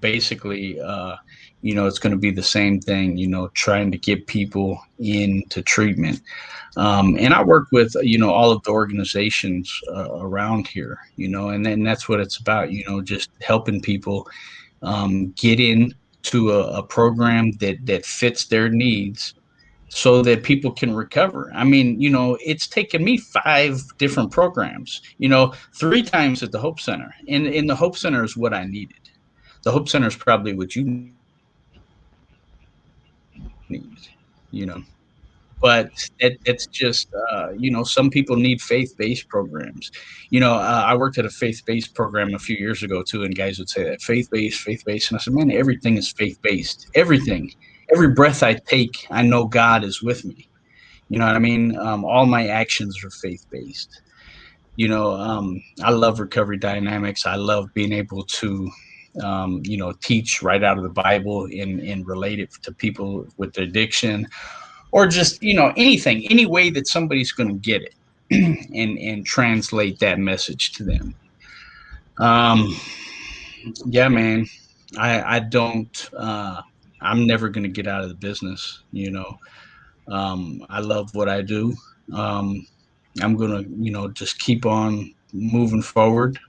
Basically, it's going to be the same thing, trying to get people into treatment. And I work with, all of the organizations around here, and then that's what it's about, just helping people get into a program that fits their needs so that people can recover. I mean, it's taken me 5 different programs, 3 times at the Hope Center. And in the Hope Center is what I needed. The Hope Center is probably what you need, you know. But it's just, some people need faith-based programs. I worked at a faith-based program a few years ago too, and guys would say that faith-based. And I said, man, everything is faith-based. Everything. Every breath I take, I know God is with me. You know what I mean? All my actions are faith based. I love recovery dynamics. I love being able to, teach right out of the Bible and relate it to people with addiction, or just anything, any way that somebody's going to get it, and translate that message to them. Yeah, man. I don't. I'm never going to get out of the business. I love what I do. I'm gonna, just keep on moving forward.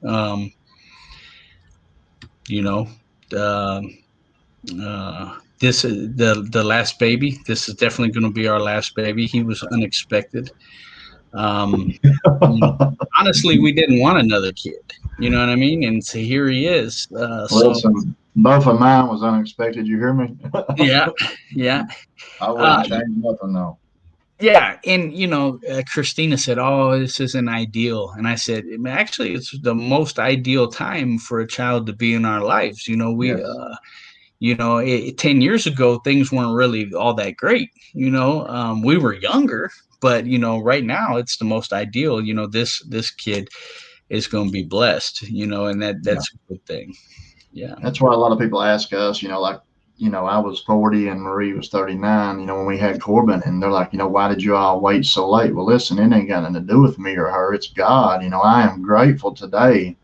You know, uh, this is the last baby. This is definitely going to be our last baby. He was unexpected. Um, Honestly, we didn't want another kid. You know what I mean? And so here he is. Listen, both of mine was unexpected. You hear me? Yeah, yeah. I Uh, wouldn't change nothing, though. Yeah, and Christina said, "Oh, this isn't ideal," and I said, "Actually, it's the most ideal time for a child to be in our lives." Yes. 10 years ago, things weren't really all that great. We were younger, but right now, it's the most ideal. This kid is going to be blessed. And Yeah. that's a good thing. Yeah. That's why a lot of people ask us, like, I was 40 and Marie was 39, when we had Corbin, and they're like, why did you all wait so late? Well, listen, it ain't got nothing to do with me or her. It's God. I am grateful today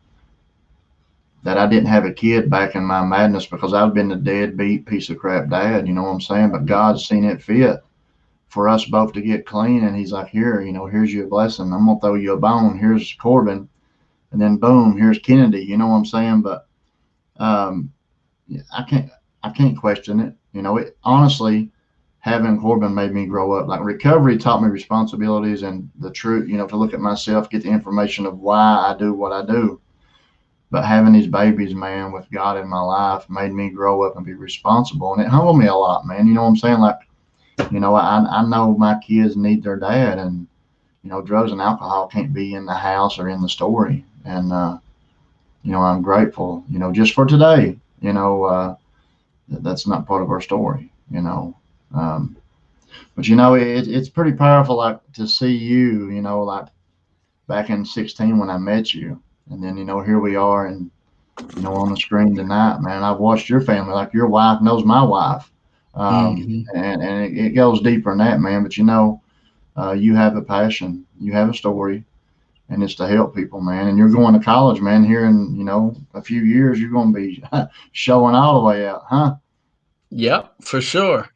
that I didn't have a kid back in my madness, because I've been the deadbeat piece of crap dad, you know what I'm saying? But God's seen it fit for us both to get clean. And he's like, here, here's your blessing. I'm going to throw you a bone. Here's Corbin. And then boom, here's Kennedy, you know what I'm saying? But, I can't question it. It honestly, having Corbin made me grow up. Like, recovery taught me responsibilities and the truth, to look at myself, get the information of why I do what I do. But having these babies, man, with God in my life made me grow up and be responsible. And it humbled me a lot, man. You know what I'm saying? Like, I know my kids need their dad, and, drugs and alcohol can't be in the house or in the story. And, I'm grateful, just for today, that's not part of our story. Um, but, it's pretty powerful, like, to see you, like back in 16 when I met you. And then, here we are, and, on the screen tonight, man. I've watched your family, like your wife knows my wife. Hmm. And it goes deeper than that, man. But, you have a passion, you have a story, and it's to help people, man. And you're going to college, man. Here in a few years, you're going to be showing all the way out, huh? Yep, for sure.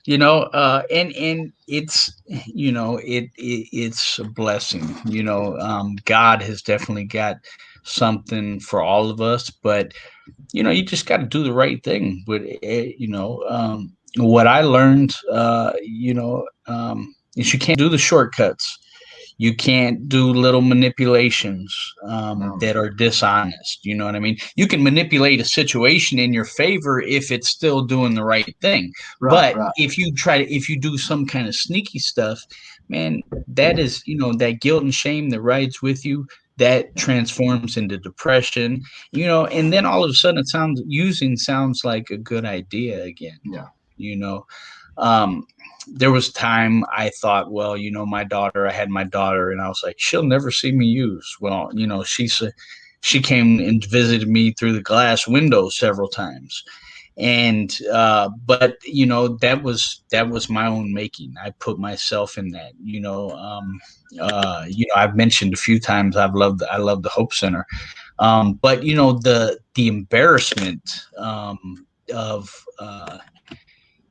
And it's it's a blessing. God has definitely got something for all of us, but you just got to do the right thing. But what I learned, is you can't do the shortcuts. You can't do little manipulations No. that are dishonest. You know what I mean? You can manipulate a situation in your favor if it's still doing the right thing. Right, But right. if you do some kind of sneaky stuff, man, that is, that guilt and shame that rides with you, that transforms into depression, and then all of a sudden sounds like a good idea again, Yeah. you know. Um, there was time I thought, well, I had my daughter, and I was like, she'll never see me use. Well, she came and visited me through the glass window several times. And but that was my own making. I put myself in that. I've mentioned a few times I love the Hope Center. But the embarrassment of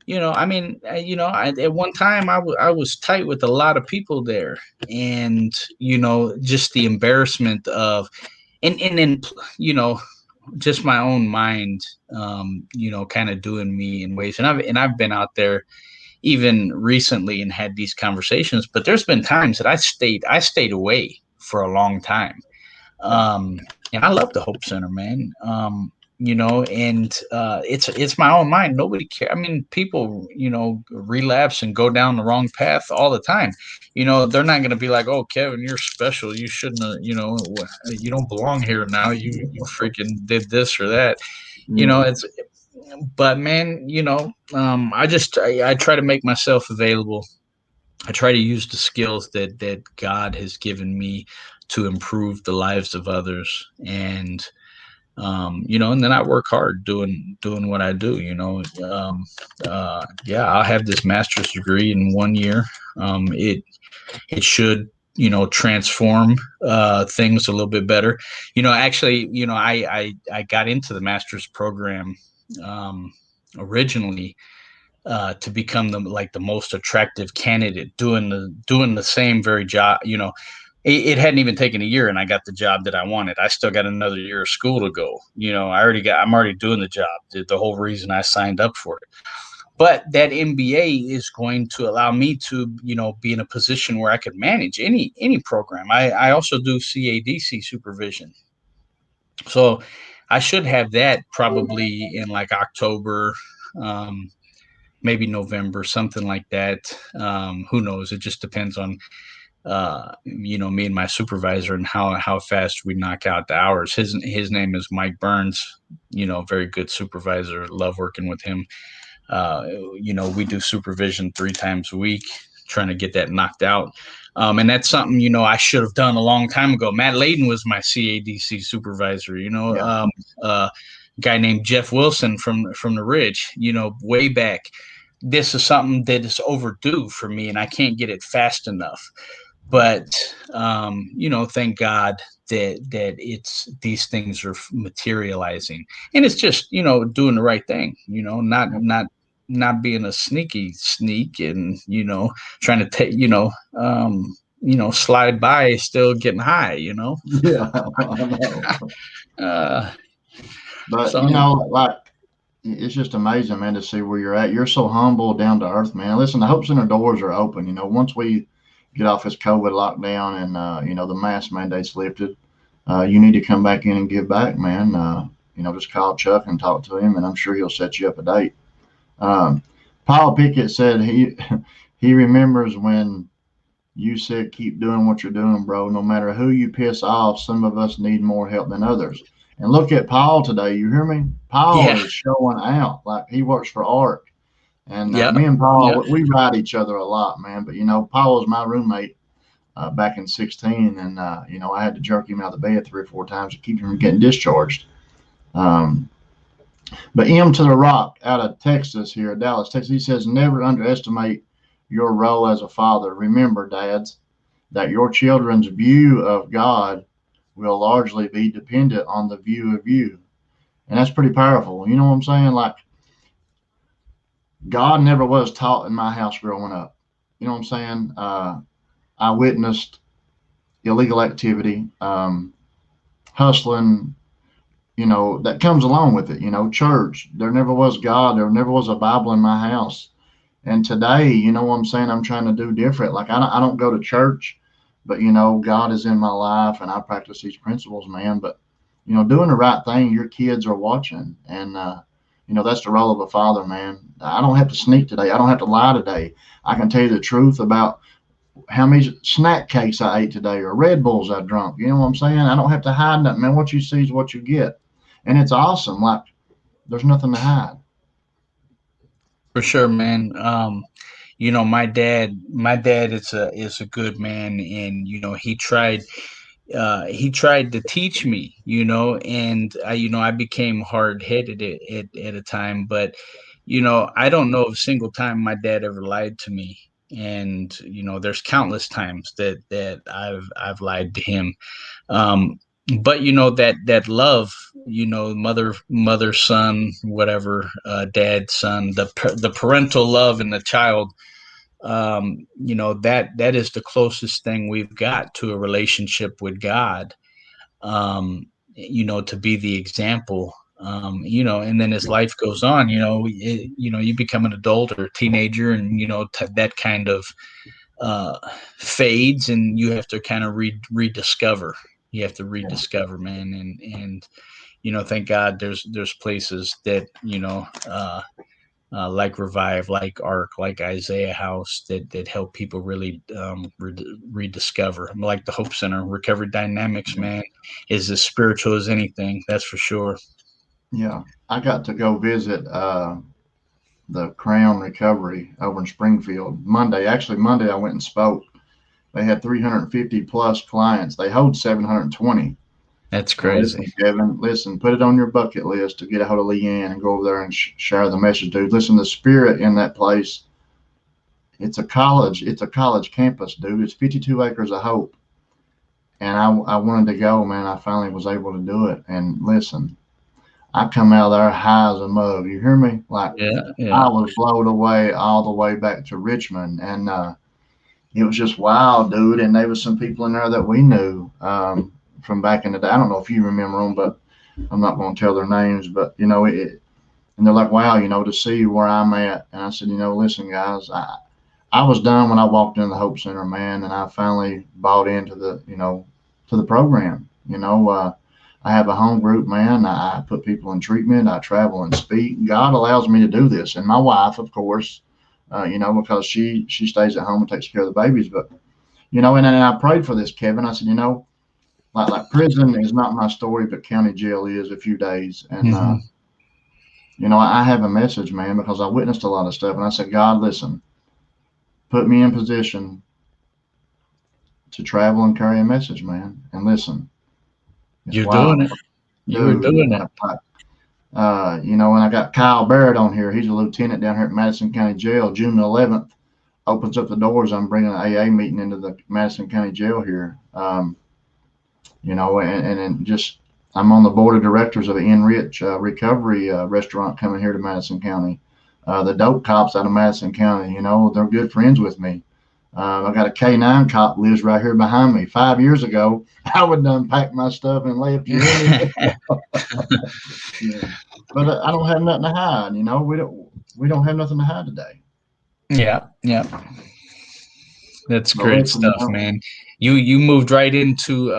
I mean, at one time I was tight with a lot of people there, and just the embarrassment of, and then just my own mind, kind of doing me in ways, and I've been out there even recently and had these conversations, but there's been times that I stayed away for a long time. Yeah. um, and I love the Hope Center, man. And it's my own mind. Nobody care. I mean, people, relapse and go down the wrong path all the time. They're not going to be like, "Oh, Kevin, you're special. You shouldn't have. You don't belong here now. You freaking did this or that." Yeah. It's But man, I try to make myself available. I try to use the skills that God has given me to improve the lives of others, and then I work hard doing what I do. Yeah, I'll have this master's degree in 1 year. It should transform things a little bit better. Actually, I got into the master's program originally to become the most attractive candidate doing the same very job. It hadn't even taken a year, and I got the job that I wanted. I still got another year of school to go. I'm already doing the job. The whole reason I signed up for it. But that MBA is going to allow me to, be in a position where I could manage any program. I also do CADC supervision, so I should have that probably in like October. Um, Maybe November, something like that. Who knows? It just depends on me and my supervisor and how fast we knock out the hours. His name is Mike Burns. Very good supervisor. Love working with him. Uh, we do supervision 3 times a week, trying to get that knocked out. And that's something I should have done a long time ago. Matt Layden was my CADC supervisor. Yeah. Guy named Jeff Wilson from the Ridge. Way back. This is something that is overdue for me, and I can't get it fast enough. But thank God that it's these things are materializing, and it's just doing the right thing. Not being a sneaky sneak, and trying to take slide by, still getting high. Yeah. I know. Uh, But so like, it's just amazing, man, to see where you're at. You're so humble, down to earth, man. Listen, the Hope Center doors are open. Once we get off this COVID lockdown and the mask mandates lifted, you need to come back in and give back, man. Just call Chuck and talk to him, and I'm sure he'll set you up a date. Um, Paul Pickett said he remembers when you said keep doing what you're doing, bro. No matter who you piss off, some of us need more help than others. And look at Paul today. You hear me? Paul Yeah. is showing out like he works for ARC. And Yeah. me and Yeah. Paul, we ride each other a lot, man. But Paul was my roommate back in 16, and I had to jerk him out of the bed 3 or 4 times to keep him from getting discharged. Um, but M to the Rock out of Texas here, Dallas, Texas, he says, never underestimate your role as a father. Remember, dads, that your children's view of God will largely be dependent on the view of you. And that's pretty powerful. You know what I'm saying? Like, God never was taught in my house growing up. You know what I'm saying? I witnessed illegal activity, hustling, that comes along with it. Church. There never was God. There never was a Bible in my house. And today, you know what I'm saying? I'm trying to do different. Like, I don't go to church, but, God is in my life and I practice these principles, man. But, doing the right thing, your kids are watching. And, that's the role of a father, man. I don't have to sneak today. I don't have to lie today. I can tell you the truth about how many snack cakes I ate today or Red Bulls I drunk. You know what I'm saying? I don't have to hide nothing, man. What you see is what you get. And it's awesome. Like, there's nothing to hide. For sure, man. My dad is a good man, and he tried to teach me, and I became hard headed at a time, but I don't know of a single time my dad ever lied to me. And there's countless times that I've lied to him. um but that love, mother son, whatever, dad son, the parental love in the child, that is the closest thing we've got to a relationship with God. um to be the example. And then as life goes on, you become an adult or a teenager, and that kind of uh fades, and you have to kind of rediscover. You have to rediscover, man. And thank God there's places that like Revive, like Arc, like Isaiah House, that help people really rediscover. Like the Hope Center, Recovery Dynamics, man, is as spiritual as anything. That's for sure. Yeah. I got to go visit the Crown Recovery over in Springfield Monday. Actually, Monday I went and spoke. They had 350 plus clients. They hold 720. That's And crazy. listen, Kevin, listen, put it on your bucket list to get a hold of Leanne and go over there and share the message, dude. Listen, the spirit in that place, it's a college campus, dude. It's 52 acres of hope. And I wanted to go, man. I finally was able to do it. And listen, I come out of there high as a mug. You hear me? Like, Yeah, I yeah. was blown away all the way back to Richmond. And it was just wild, dude. And there was some people in there that we knew from back in the day. I don't know if you remember them, but I'm not going to tell their names. But, and they're like, wow, to see where I'm at. And I said, listen, guys, I was done when I walked into the Hope Center, man. And I finally bought into to the program. I have a home group, man. I put people in treatment. I travel and speak. God allows me to do this. And my wife, of course, because she stays at home and takes care of the babies. But, and then I prayed for this, Kevin. I said, like prison is not my story, but county jail is a few days. And, Hmm. I have a message, man, because I witnessed a lot of stuff. And I said, God, listen, put me in position to travel and carry a message, man. And listen, it's You're doing wild, it. You were dude. doing it. And I got Kyle Barrett on here. He's a lieutenant down here at Madison County Jail. June 11th opens up the doors. I'm bringing an AA meeting into the Madison County Jail here. And just I'm on the board of directors of the Enrich Recovery restaurant coming here to Madison County. The dope cops out of Madison County, they're good friends with me. I got a K9 cop lives right here behind me. 5 years ago, I would have unpacked my stuff and left. You hear me? Yeah. But I don't have nothing to hide. We don't have nothing to hide today. Yeah, yeah. That's But great listen, stuff, man. You moved right into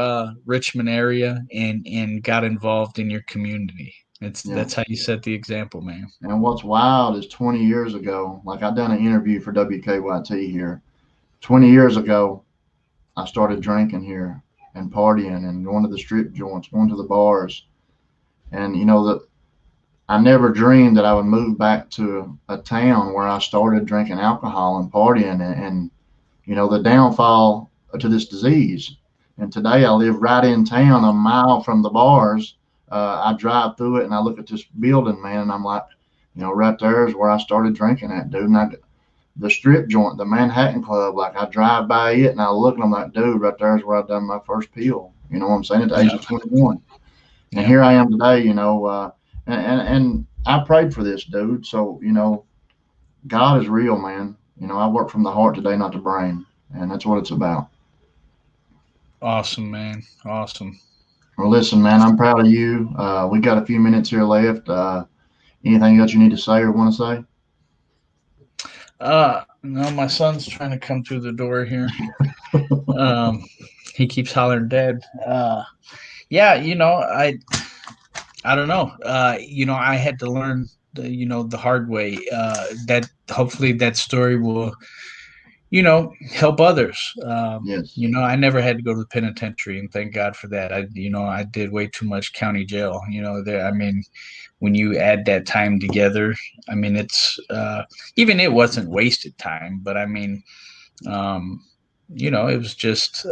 Richmond area and got involved in your community. yeah. That's how you set the example, man. And what's wild is 20 years ago, like I done an interview for WKYT here. 20 years ago, I started drinking here and partying and going to the strip joints, going to the bars. And I never dreamed that I would move back to a town where I started drinking alcohol and partying and the downfall to this disease. And today I live right in town, a mile from the bars. I drive through it and I look at this building, man, and I'm like, right there is where I started drinking at, dude. And the strip joint, the Manhattan Club, like I drive by it and I look and I'm like, dude, right there is where I done my first pill. You know what I'm saying? At the age Yeah. of 21. And Yeah. here I am today, and I prayed for this, dude. So, God is real, man. I work from the heart today, not the brain. And that's what it's about. Awesome, man. Awesome. Well, listen, man, I'm proud of you. We got a few minutes here left. Anything else you need to say or want to say? No, my son's trying to come through the door here. He keeps hollering, "Dad." Yeah, I don't know. I had to learn the hard way. That hopefully that story will, help others. Yes. I never had to go to the penitentiary, and thank God for that. I did way too much county jail. There. I mean, when you add that time together, I mean, it's even it wasn't wasted time, but I mean, it was just.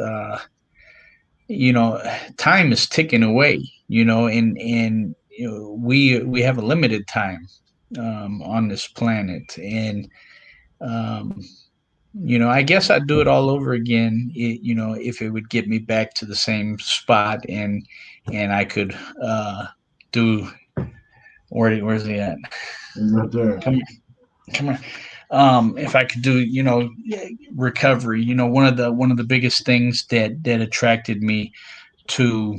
Time is ticking away, and we have a limited time on this planet, and um, I guess I'd do it all over again, if it would get me back to the same spot, and I could do where's he at? Right there. Come here. If I could do, recovery, one of the biggest things that attracted me to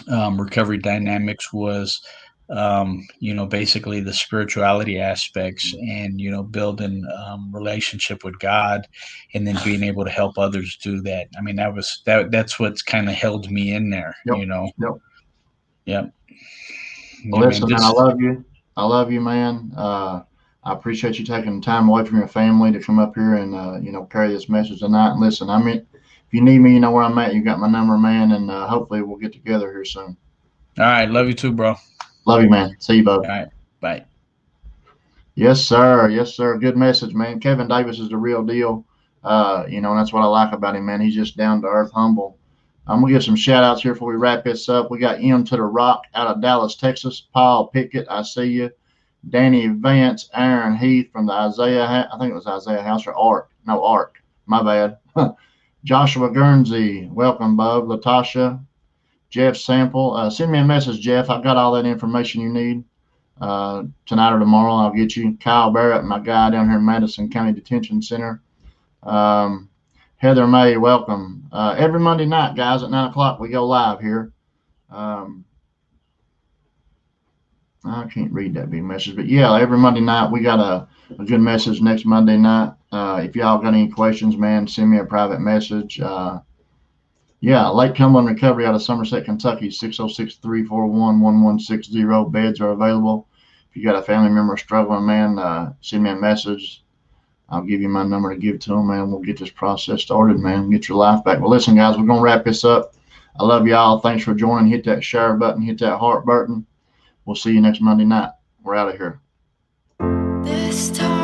recovery dynamics was basically the spirituality aspects and building relationship with God and then being able to help others do that. I mean, that's what's kind of held me in there. Yep. Yep. Yep. Well, listen, man, I love you. I love you, man. I appreciate you taking time away from your family to come up here and carry this message tonight. And listen, I mean, if you need me, you know where I'm at. You got my number, man, and hopefully we'll get together here soon. All right, love you too, bro. Love you, man. See you, bud. All right, bye. Yes, sir. Yes, sir. Good message, man. Kevin Davis is the real deal. And that's what I like about him, man. He's just down to earth, humble. I'm gonna give some shout outs here before we wrap this up. We got M to the Rock out of Dallas, Texas. Paul Pickett, I see you. Danny Vance, Aaron Heath from the Isaiah, I think it was Isaiah House or Ark. No, Ark. My bad. Joshua Guernsey, welcome, Bub. Latasha, Jeff Sample. Send me a message, Jeff. I've got all that information you need. Tonight or tomorrow, I'll get you. Kyle Barrett, my guy down here in Madison County Detention Center. Heather May, welcome. Every Monday night, guys, at 9 o'clock, we go live here. I can't read that big message, but yeah, every Monday night we got a good message next Monday night. If y'all got any questions, man, send me a private message. Lake Cumberland Recovery out of Somerset, Kentucky, 606-341-1160. Beds are available. If you got a family member struggling, man, send me a message. I'll give you my number to give to them, man. We'll get this process started, man. Get your life back. Well, listen, guys, we're going to wrap this up. I love y'all. Thanks for joining. Hit that share button. Hit that heart button. We'll see you next Monday night. We're out of here. This time